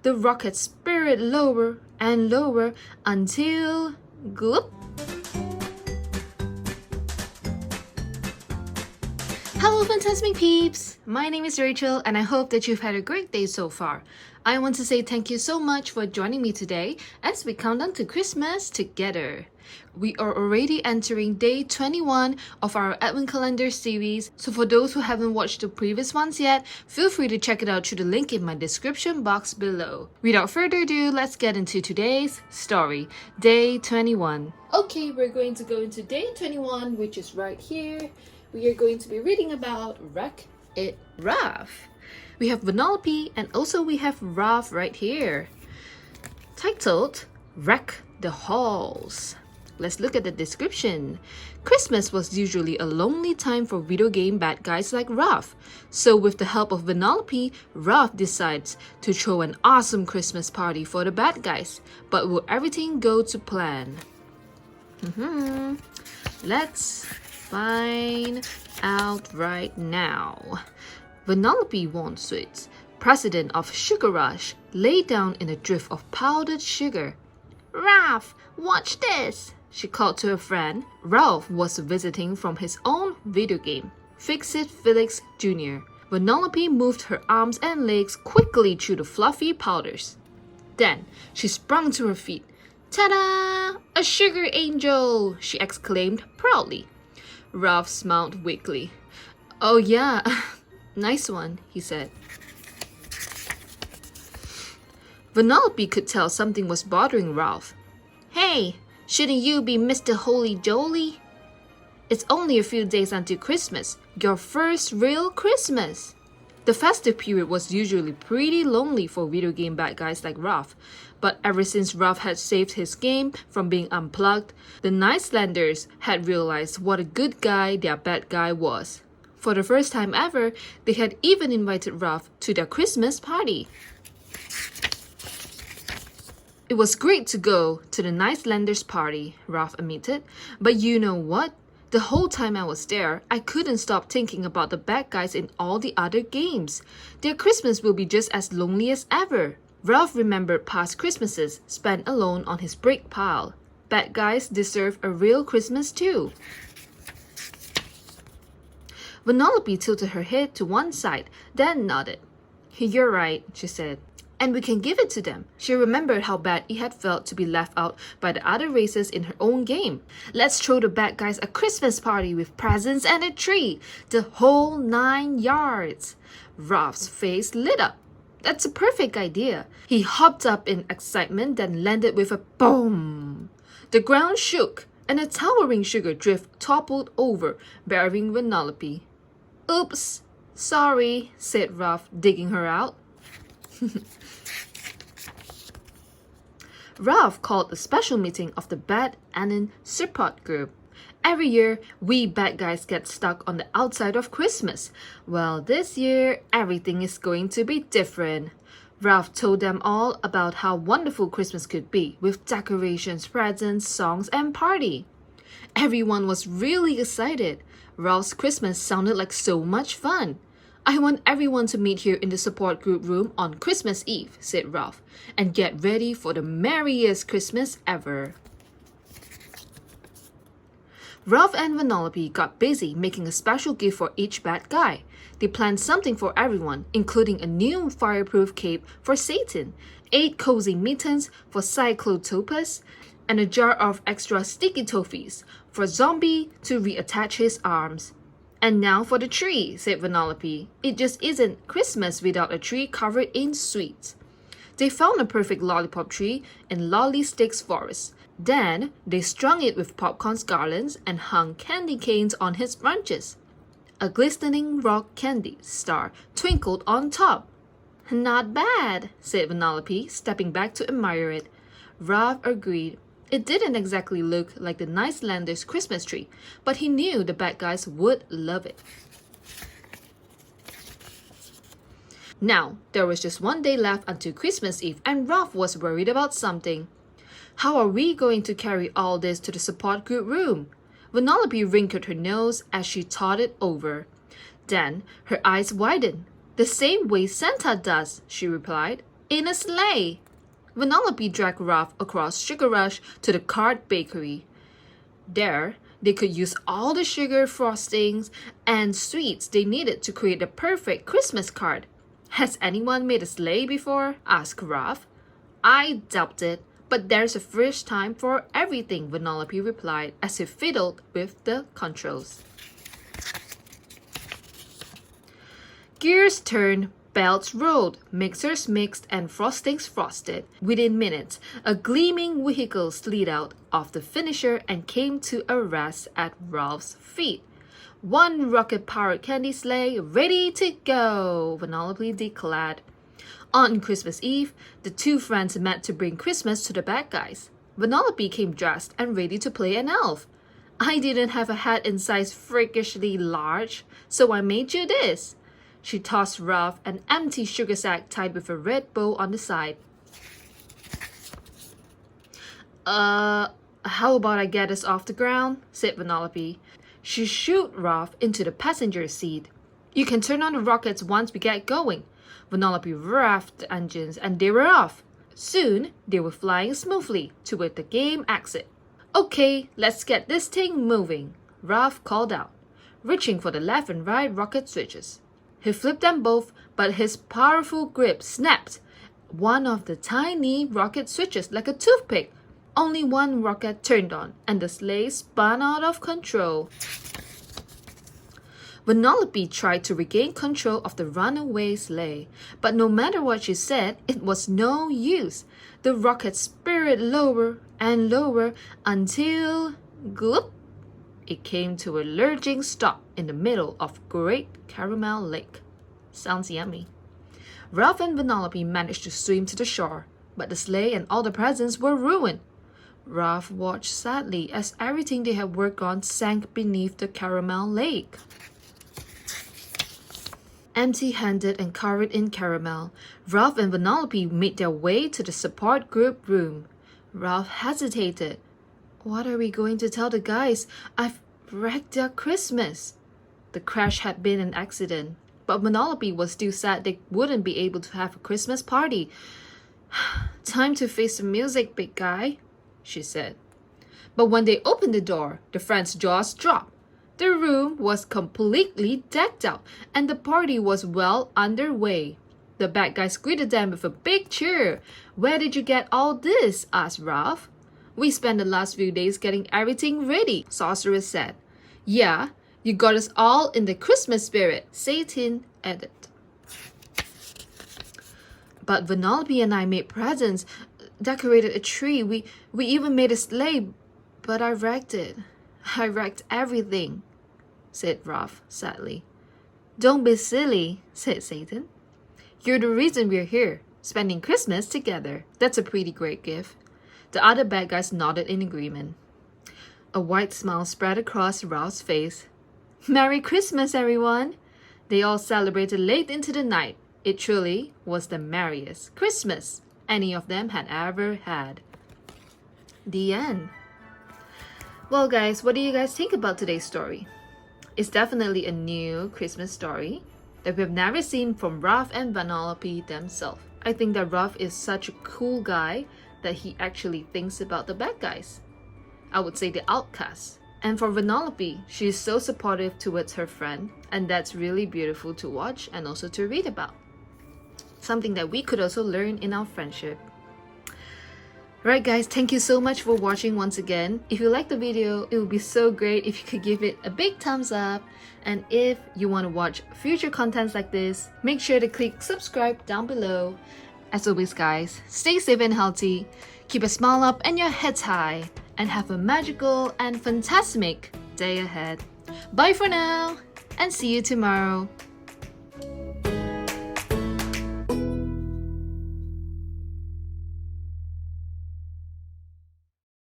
The rocket spirted lower and lower until... gloop! Hello Fantasmic peeps! My name is Rachel and I hope that you've had a great day so far. I want to say thank you so much for joining me today as we count down to Christmas together. We are already entering day 21 of our Advent Calendar series, so for those who haven't watched the previous ones yet, feel free to check it out through the link in my description box below. Without further ado, let's get into today's story, day 21. Okay, we're going to go into day 21, which is right here. We are going to be reading about Wreck-It Ralph. We have Vanellope and also we have Ralph right here. Titled, Wreck the Halls. Let's look at the description. Christmas was usually a lonely time for video game bad guys like Ralph. So with the help of Vanellope, Ralph decides to throw an awesome Christmas party for the bad guys. But will everything go to plan? Let's find out right now. Vanellope Von Sweets, president of Sugar Rush, lay down in a drift of powdered sugar. Ralph, watch this! She called to her friend. Ralph was visiting from his own video game, Fix-It Felix Jr. Vanellope moved her arms and legs quickly through the fluffy powders. Then she sprung to her feet. Ta-da! A sugar angel! She exclaimed proudly. Ralph smiled weakly. Oh yeah, nice one, he said. Vanellope could tell something was bothering Ralph. Hey, shouldn't you be Mr. Holy Jolly? It's only a few days until Christmas, your first real Christmas. The festive period was usually pretty lonely for video game bad guys like Ralph, but ever since Ralph had saved his game from being unplugged, the Nicelanders had realized what a good guy their bad guy was. For the first time ever, they had even invited Ralph to their Christmas party. It was great to go to the Nicelanders' party, Ralph admitted, but you know what? The whole time I was there, I couldn't stop thinking about the bad guys in all the other games. Their Christmas will be just as lonely as ever. Ralph remembered past Christmases spent alone on his brick pile. Bad guys deserve a real Christmas too. Vanellope tilted her head to one side, then nodded. You're right, she said. And we can give it to them. She remembered how bad it had felt to be left out by the other races in her own game. Let's throw the bad guys a Christmas party with presents and a tree. The whole 9 yards. Ralph's face lit up. That's a perfect idea. He hopped up in excitement, then landed with a boom. The ground shook, and a towering sugar drift toppled over, burying Vanellope. Oops, sorry, said Ralph, digging her out. Ralph called a special meeting of the Bad Anin support group. Every year, we bad guys get stuck on the outside of Christmas. Well, this year, everything is going to be different. Ralph told them all about how wonderful Christmas could be, with decorations, presents, songs, and party. Everyone was really excited. Ralph's Christmas sounded like so much fun. I want everyone to meet here in the support group room on Christmas Eve, said Ralph, and get ready for the merriest Christmas ever. Ralph and Vanellope got busy making a special gift for each bad guy. They planned something for everyone, including a new fireproof cape for Satan, 8 cozy mittens for Cyclotopus, and a jar of extra sticky toffees for Zombie to reattach his arms. And now for the tree, said Vanellope. It just isn't Christmas without a tree covered in sweets. They found a perfect lollipop tree in Lolly Sticks Forest. Then they strung it with popcorn's garlands and hung candy canes on his branches. A glistening rock candy star twinkled on top. Not bad, said Vanellope, stepping back to admire it. Ralph agreed. It didn't exactly look like the Nicelanders' Christmas tree, but he knew the bad guys would love it. Now, there was just one day left until Christmas Eve, and Ralph was worried about something. How are we going to carry all this to the support group room? Vanellope wrinkled her nose as she thought it over. Then her eyes widened. The same way Santa does, she replied. in a sleigh. Vanellope dragged Ralph across Sugar Rush to the card bakery. There, they could use all the sugar, frostings, and sweets they needed to create the perfect Christmas card. Has anyone made a sleigh before? Asked Ralph. I doubt it, but there's a first time for everything, Vanellope replied as he fiddled with the controls. Gears turned, belts rolled, mixers mixed, and frostings frosted. Within minutes, a gleaming vehicle slid out of the finisher and came to a rest at Ralph's feet. One rocket-powered candy sleigh ready to go, Vanellope declared. On Christmas Eve, the two friends met to bring Christmas to the bad guys. Vanellope came dressed and ready to play an elf. I didn't have a hat in size freakishly large, so I made you this. She tossed Ralph an empty sugar sack tied with a red bow on the side. How about I get us off the ground? Said Vanellope. She shooed Ralph into the passenger seat. You can turn on the rockets once we get going. Vanellope revved the engines and they were off. Soon, they were flying smoothly toward the game exit. Okay, let's get this thing moving, Ralph called out, reaching for the left and right rocket switches. He flipped them both, but his powerful grip snapped one of the tiny rocket switches like a toothpick. Only one rocket turned on, and the sleigh spun out of control. Vanellope tried to regain control of the runaway sleigh, but no matter what she said, it was no use. The rocket spirted lower and lower until, gloop, it came to a lurching stop in the middle of Great Caramel Lake. Sounds yummy. Ralph and Vanellope managed to swim to the shore, but the sleigh and all the presents were ruined. Ralph watched sadly as everything they had worked on sank beneath the caramel lake. Empty-handed and covered in caramel, Ralph and Vanellope made their way to the support group room. Ralph hesitated. What are we going to tell the guys? I've wrecked their Christmas. The crash had been an accident, but Vanellope was still sad they wouldn't be able to have a Christmas party. Time to face the music, big guy, she said. But when they opened the door, the friends' jaws dropped. The room was completely decked out, and the party was well underway. The bad guys greeted them with a big cheer. Where did you get all this? Asked Ralph. We spent the last few days getting everything ready, Sorceress said. Yeah, you got us all in the Christmas spirit, Satan added. But Vanellope and I made presents, decorated a tree, we even made a sleigh, but I wrecked it. I wrecked everything, said Ralph sadly. Don't be silly, said Satan. You're the reason we're here, spending Christmas together. That's a pretty great gift. The other bad guys nodded in agreement. A wide smile spread across Ralph's face. Merry Christmas, everyone! They all celebrated late into the night. It truly was the merriest Christmas any of them had ever had. The end. Well, guys, what do you guys think about today's story? It's definitely a new Christmas story that we've never seen from Ralph and Vanellope themselves. I think that Ralph is such a cool guy that he actually thinks about the bad guys. I would say the outcasts. And for Vanellope, she's so supportive towards her friend, and that's really beautiful to watch and also to read about. Something that we could also learn in our friendship. Right guys, thank you so much for watching once again. If you liked the video, it would be so great if you could give it a big thumbs up. And if you want to watch future contents like this, make sure to click subscribe down below. As always guys, stay safe and healthy, keep a smile up and your heads high, and have a magical and fantastic day ahead. Bye for now, and see you tomorrow.